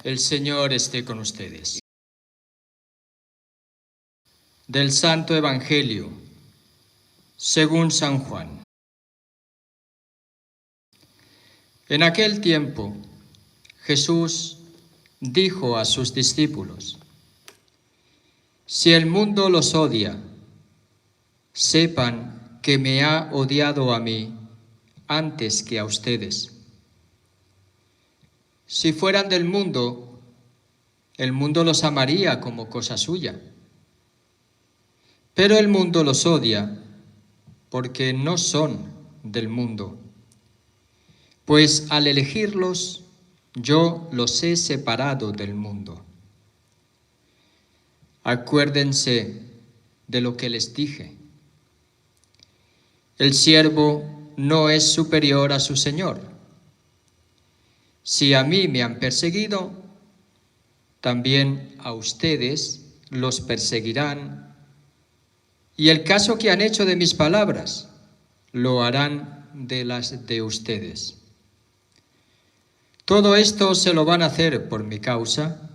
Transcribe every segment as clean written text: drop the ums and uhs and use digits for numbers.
El Señor esté con ustedes. Del Santo Evangelio, según San Juan. En aquel tiempo, Jesús dijo a sus discípulos: si el mundo los odia, sepan que me ha odiado a mí antes que a ustedes. Si fueran del mundo, el mundo los amaría como cosa suya. Pero el mundo los odia porque no son del mundo. Pues al elegirlos, yo los he separado del mundo. Acuérdense de lo que les dije. El siervo no es superior a su señor. Si a mí me han perseguido, también a ustedes los perseguirán. Y el caso que han hecho de mis palabras, lo harán de las de ustedes. Todo esto se lo van a hacer por mi causa,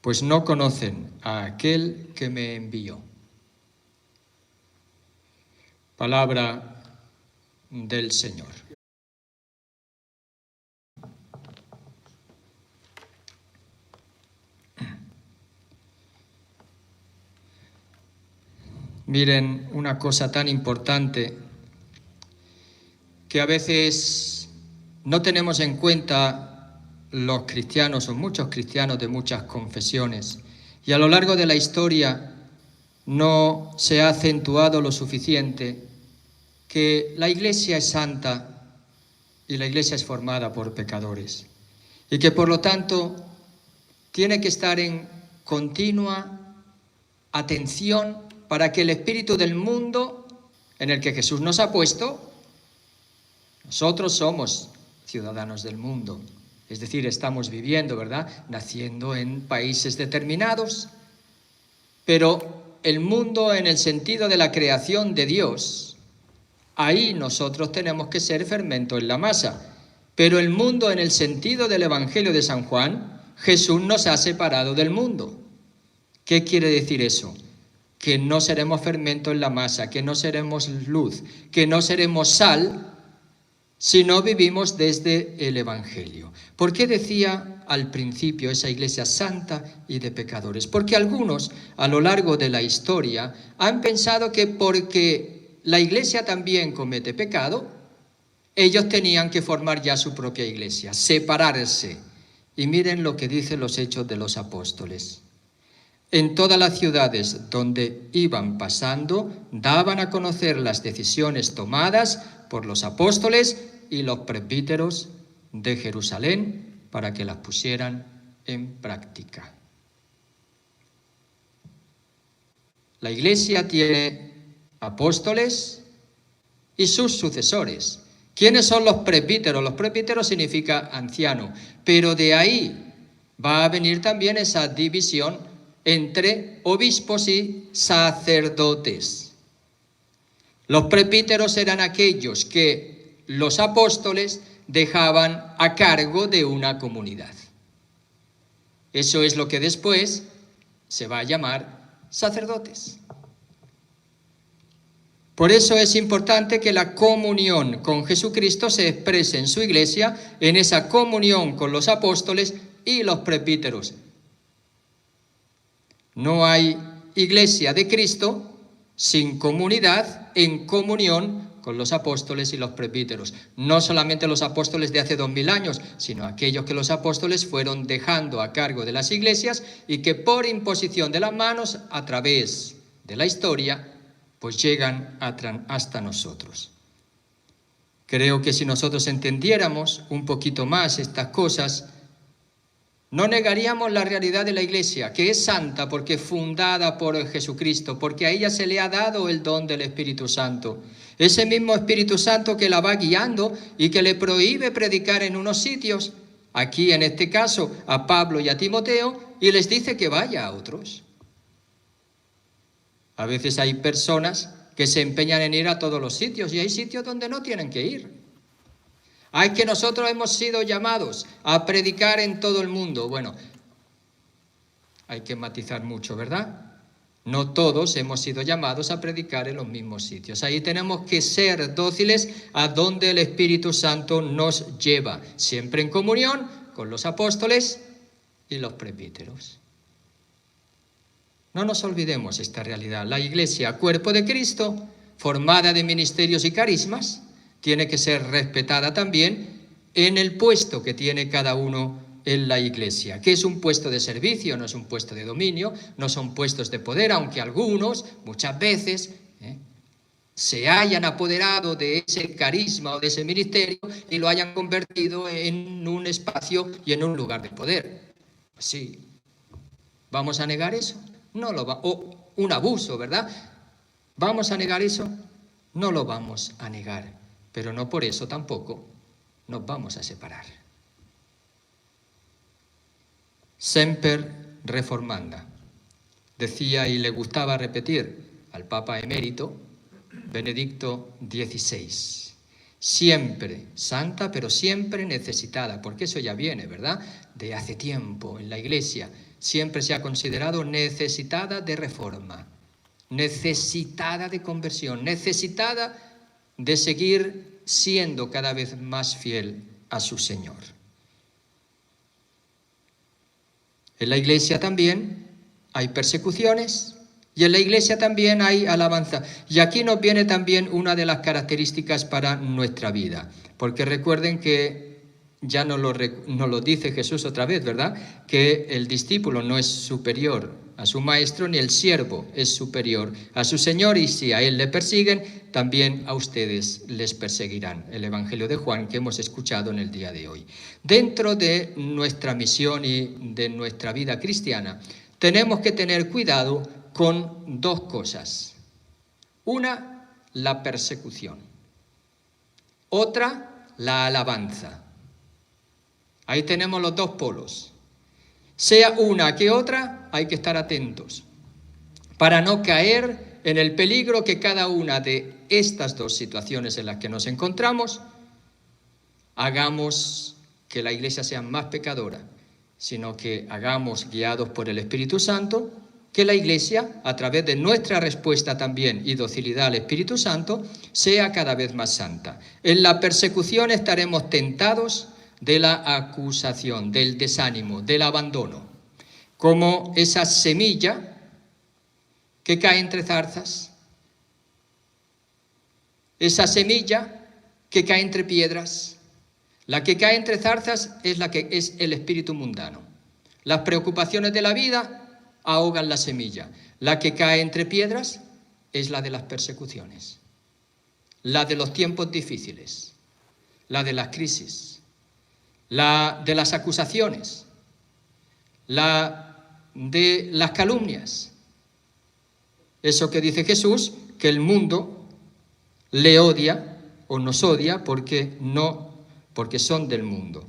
pues no conocen a aquel que me envió. Palabra del Señor. Miren, una cosa tan importante que a veces no tenemos en cuenta los cristianos o muchos cristianos de muchas confesiones, y a lo largo de la historia no se ha acentuado lo suficiente que la Iglesia es santa y la Iglesia es formada por pecadores, y que por lo tanto tiene que estar en continua atención para que el espíritu del mundo en el que Jesús nos ha puesto, nosotros somos ciudadanos del mundo, es decir, estamos viviendo, ¿verdad?, naciendo en países determinados, pero el mundo en el sentido de la creación de Dios, ahí nosotros tenemos que ser fermento en la masa, pero el mundo en el sentido del Evangelio de San Juan, Jesús nos ha separado del mundo. ¿Qué quiere decir eso? Que no seremos fermento en la masa, que no seremos luz, que no seremos sal, si no vivimos desde el Evangelio. ¿Por qué decía al principio esa Iglesia santa y de pecadores? Porque algunos, a lo largo de la historia, han pensado que porque la Iglesia también comete pecado, ellos tenían que formar ya su propia Iglesia, separarse. Y miren lo que dicen los Hechos de los Apóstoles. En todas las ciudades donde iban pasando, daban a conocer las decisiones tomadas por los apóstoles y los presbíteros de Jerusalén para que las pusieran en práctica. La Iglesia tiene apóstoles y sus sucesores. ¿Quiénes son los presbíteros? Los presbíteros significa anciano, pero de ahí va a venir también esa división entre obispos y sacerdotes. Los presbíteros eran aquellos que los apóstoles dejaban a cargo de una comunidad. Eso es lo que después se va a llamar sacerdotes. Por eso es importante que la comunión con Jesucristo se exprese en su Iglesia, en esa comunión con los apóstoles y los presbíteros. No hay Iglesia de Cristo sin comunidad en comunión con los apóstoles y los presbíteros. No solamente los apóstoles de hace 2000 años, sino aquellos que los apóstoles fueron dejando a cargo de las iglesias y que por imposición de las manos, a través de la historia, pues llegan hasta nosotros. Creo que si nosotros entendiéramos un poquito más estas cosas, no negaríamos la realidad de la Iglesia, que es santa porque es fundada por Jesucristo, porque a ella se le ha dado el don del Espíritu Santo. Ese mismo Espíritu Santo que la va guiando y que le prohíbe predicar en unos sitios, aquí en este caso a Pablo y a Timoteo, y les dice que vaya a otros. A veces hay personas que se empeñan en ir a todos los sitios y hay sitios donde no tienen que ir. Es que nosotros hemos sido llamados a predicar en todo el mundo. Bueno, hay que matizar mucho, ¿verdad? No todos hemos sido llamados a predicar en los mismos sitios. Ahí tenemos que ser dóciles a donde el Espíritu Santo nos lleva, siempre en comunión con los apóstoles y los presbíteros. No nos olvidemos esta realidad. La Iglesia, cuerpo de Cristo, formada de ministerios y carismas, tiene que ser respetada también en el puesto que tiene cada uno en la Iglesia, que es un puesto de servicio, no es un puesto de dominio, no son puestos de poder, aunque algunos, muchas veces, se hayan apoderado de ese carisma o de ese ministerio y lo hayan convertido en un espacio y en un lugar de poder. Sí. ¿Vamos a negar eso? No lo va. O un abuso, ¿verdad? ¿Vamos a negar eso? No lo vamos a negar, pero no por eso tampoco nos vamos a separar. Semper reformanda. Decía y le gustaba repetir al Papa emérito Benedicto XVI. Siempre santa, pero siempre necesitada, porque eso ya viene, ¿verdad? De hace tiempo en la Iglesia. Siempre se ha considerado necesitada de reforma, necesitada de conversión, necesitada de seguir siendo cada vez más fiel a su Señor. En la Iglesia también hay persecuciones y en la Iglesia también hay alabanza. Y aquí nos viene también una de las características para nuestra vida. Porque recuerden que ya nos lo dice Jesús otra vez, ¿verdad? Que el discípulo no es superior a su maestro, ni el siervo es superior a su Señor. Y si a él le persiguen, también a ustedes les perseguirán. El Evangelio de Juan que hemos escuchado en el día de hoy. Dentro de nuestra misión y de nuestra vida cristiana, tenemos que tener cuidado con dos cosas. Una, la persecución. Otra, la alabanza. Ahí tenemos los dos polos. Sea una que otra, hay que estar atentos para no caer en el peligro que cada una de estas dos situaciones en las que nos encontramos hagamos que la Iglesia sea más pecadora, sino que hagamos, guiados por el Espíritu Santo, que la Iglesia, a través de nuestra respuesta también y docilidad al Espíritu Santo, sea cada vez más santa. En la persecución estaremos tentados de la acusación, del desánimo, del abandono, como esa semilla que cae entre zarzas, esa semilla que cae entre piedras. La que cae entre zarzas es la que es el espíritu mundano. Las preocupaciones de la vida ahogan la semilla. La que cae entre piedras es la de las persecuciones, la de los tiempos difíciles, la de las crisis, la de las acusaciones, la de las calumnias. Eso que dice Jesús, que el mundo le odia o nos odia porque son del mundo.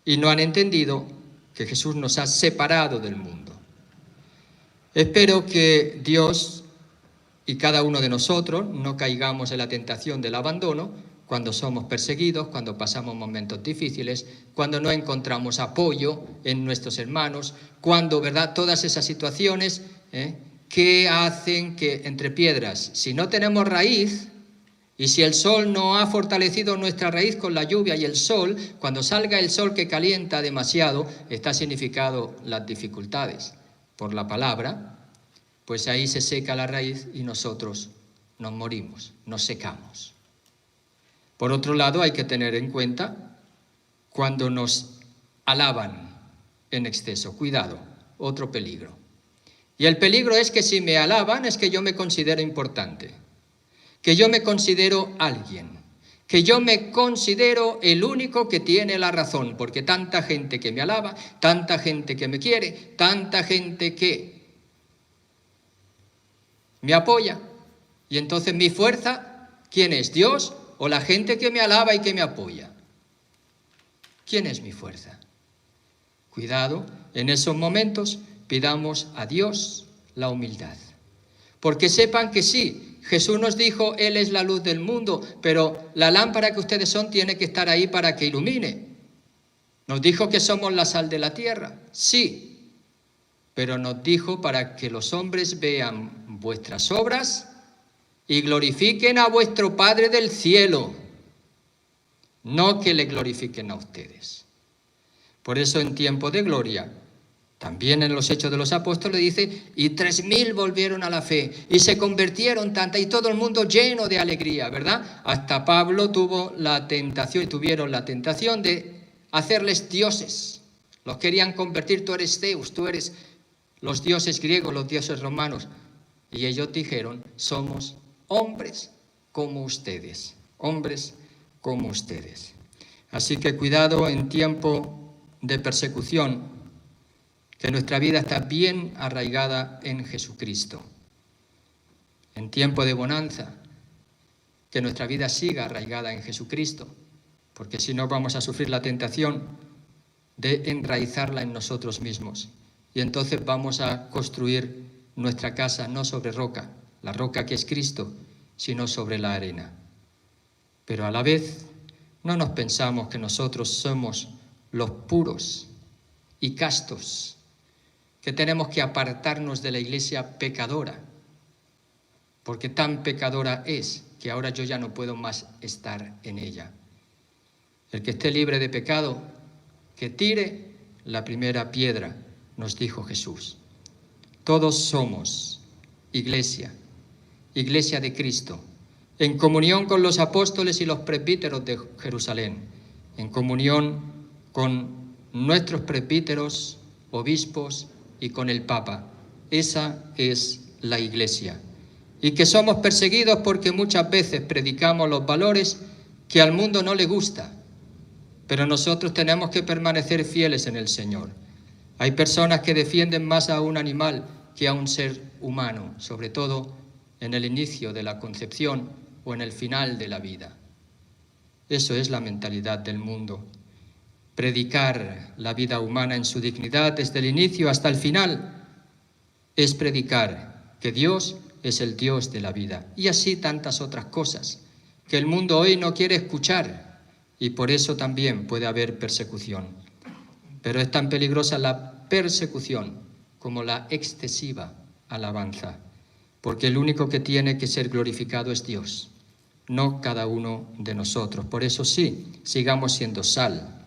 Y no han entendido que Jesús nos ha separado del mundo. Espero que Dios y cada uno de nosotros no caigamos en la tentación del abandono cuando somos perseguidos, cuando pasamos momentos difíciles, cuando no encontramos apoyo en nuestros hermanos, cuando, ¿verdad?, todas esas situaciones que hacen que entre piedras, si no tenemos raíz, y si el sol no ha fortalecido nuestra raíz con la lluvia y el sol, cuando salga el sol que calienta demasiado, está significado las dificultades por la palabra, pues ahí se seca la raíz y nosotros nos morimos, nos secamos. Por otro lado, hay que tener en cuenta cuando nos alaban en exceso. Cuidado, otro peligro. Y el peligro es que si me alaban es que yo me considero importante, que yo me considero alguien, que yo me considero el único que tiene la razón, porque tanta gente que me alaba, tanta gente que me quiere, tanta gente que me apoya. Y entonces mi fuerza, ¿quién es? ¿Dios o la gente que me alaba y que me apoya? ¿Quién es mi fuerza? Cuidado, en esos momentos pidamos a Dios la humildad. Porque sepan que sí, Jesús nos dijo, Él es la luz del mundo, pero la lámpara que ustedes son tiene que estar ahí para que ilumine. Nos dijo que somos la sal de la tierra, sí, pero nos dijo para que los hombres vean vuestras obras y glorifiquen a vuestro Padre del cielo, no que le glorifiquen a ustedes. Por eso en tiempo de gloria, también en los Hechos de los Apóstoles dice, y 3.000 volvieron a la fe, y se convirtieron tanta, y todo el mundo lleno de alegría, ¿verdad? Hasta Pablo tuvieron la tentación de hacerles dioses. Los querían convertir, tú eres Zeus, tú eres los dioses griegos, los dioses romanos. Y ellos dijeron, somos hombres como ustedes, hombres como ustedes. Así que cuidado en tiempo de persecución, que nuestra vida está bien arraigada en Jesucristo. En tiempo de bonanza, que nuestra vida siga arraigada en Jesucristo, porque si no vamos a sufrir la tentación de enraizarla en nosotros mismos. Y entonces vamos a construir nuestra casa no sobre roca, la roca que es Cristo, sino sobre la arena. Pero a la vez no nos pensamos que nosotros somos los puros y castos, que tenemos que apartarnos de la iglesia pecadora, porque tan pecadora es que ahora yo ya no puedo más estar en ella. El que esté libre de pecado, que tire la primera piedra, nos dijo Jesús. Todos somos iglesia, iglesia de Cristo, en comunión con los apóstoles y los presbíteros de Jerusalén, en comunión con nuestros presbíteros, obispos y con el Papa. Esa es la iglesia. Y que somos perseguidos porque muchas veces predicamos los valores que al mundo no le gusta, pero nosotros tenemos que permanecer fieles en el Señor. Hay personas que defienden más a un animal que a un ser humano, sobre todo en el inicio de la concepción o en el final de la vida. Eso es la mentalidad del mundo. Predicar la vida humana en su dignidad desde el inicio hasta el final es predicar que Dios es el Dios de la vida. Y así tantas otras cosas que el mundo hoy no quiere escuchar, y por eso también puede haber persecución. Pero es tan peligrosa la persecución como la excesiva alabanza, porque el único que tiene que ser glorificado es Dios, no cada uno de nosotros. Por eso sí, sigamos siendo sal.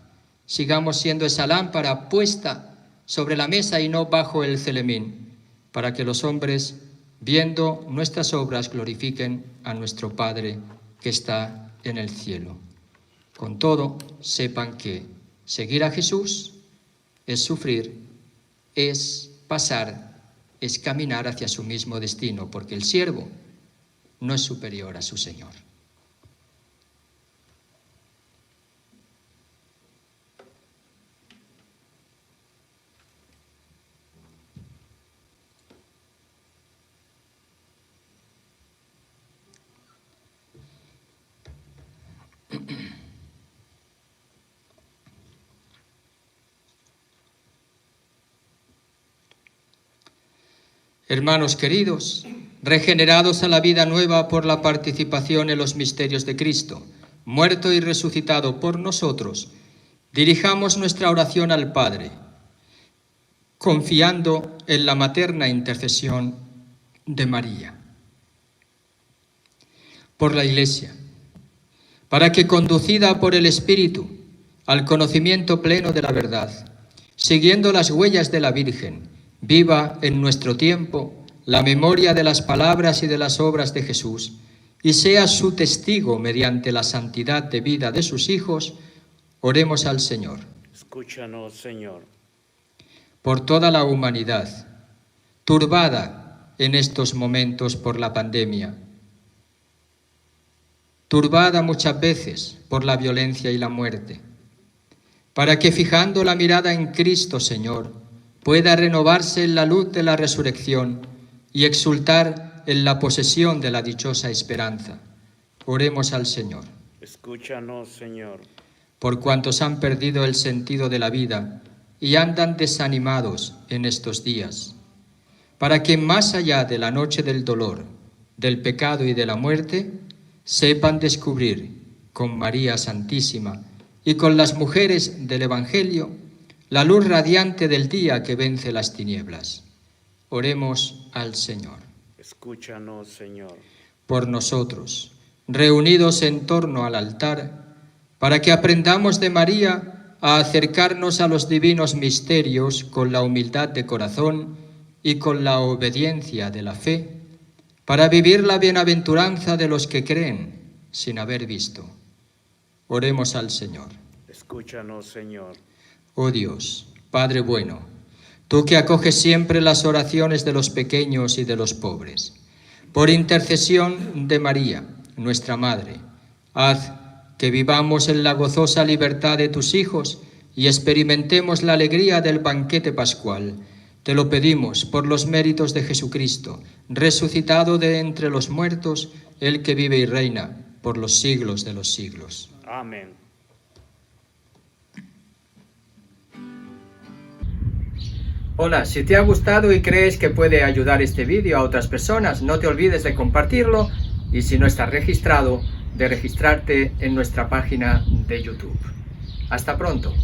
Sigamos siendo esa lámpara puesta sobre la mesa y no bajo el celemín, para que los hombres, viendo nuestras obras, glorifiquen a nuestro Padre que está en el cielo. Con todo, sepan que seguir a Jesús es sufrir, es pasar, es caminar hacia su mismo destino, porque el siervo no es superior a su Señor. Hermanos queridos, regenerados a la vida nueva por la participación en los misterios de Cristo, muerto y resucitado por nosotros, dirijamos nuestra oración al Padre, confiando en la materna intercesión de María. Por la Iglesia, para que, conducida por el Espíritu al conocimiento pleno de la verdad, siguiendo las huellas de la Virgen, viva en nuestro tiempo la memoria de las palabras y de las obras de Jesús, y sea su testigo mediante la santidad de vida de sus hijos, oremos al Señor. Escúchanos, Señor. Por toda la humanidad, turbada en estos momentos por la pandemia, turbada muchas veces por la violencia y la muerte, para que fijando la mirada en Cristo, Señor, pueda renovarse en la luz de la resurrección y exultar en la posesión de la dichosa esperanza. Oremos al Señor. Escúchanos, Señor. Por cuantos han perdido el sentido de la vida y andan desanimados en estos días, para que más allá de la noche del dolor del pecado y de la muerte, sepan descubrir con María Santísima y con las mujeres del Evangelio la luz radiante del día que vence las tinieblas. Oremos al Señor. Escúchanos, Señor. Por nosotros, reunidos en torno al altar, para que aprendamos de María a acercarnos a los divinos misterios con la humildad de corazón y con la obediencia de la fe, para vivir la bienaventuranza de los que creen sin haber visto. Oremos al Señor. Escúchanos, Señor. Oh Dios, Padre bueno, tú que acoges siempre las oraciones de los pequeños y de los pobres, por intercesión de María, nuestra Madre, haz que vivamos en la gozosa libertad de tus hijos y experimentemos la alegría del banquete pascual. Te lo pedimos por los méritos de Jesucristo, resucitado de entre los muertos, el que vive y reina por los siglos de los siglos. Amén. Hola, si te ha gustado y crees que puede ayudar este vídeo a otras personas, no te olvides de compartirlo y si no estás registrado, de registrarte en nuestra página de YouTube. Hasta pronto.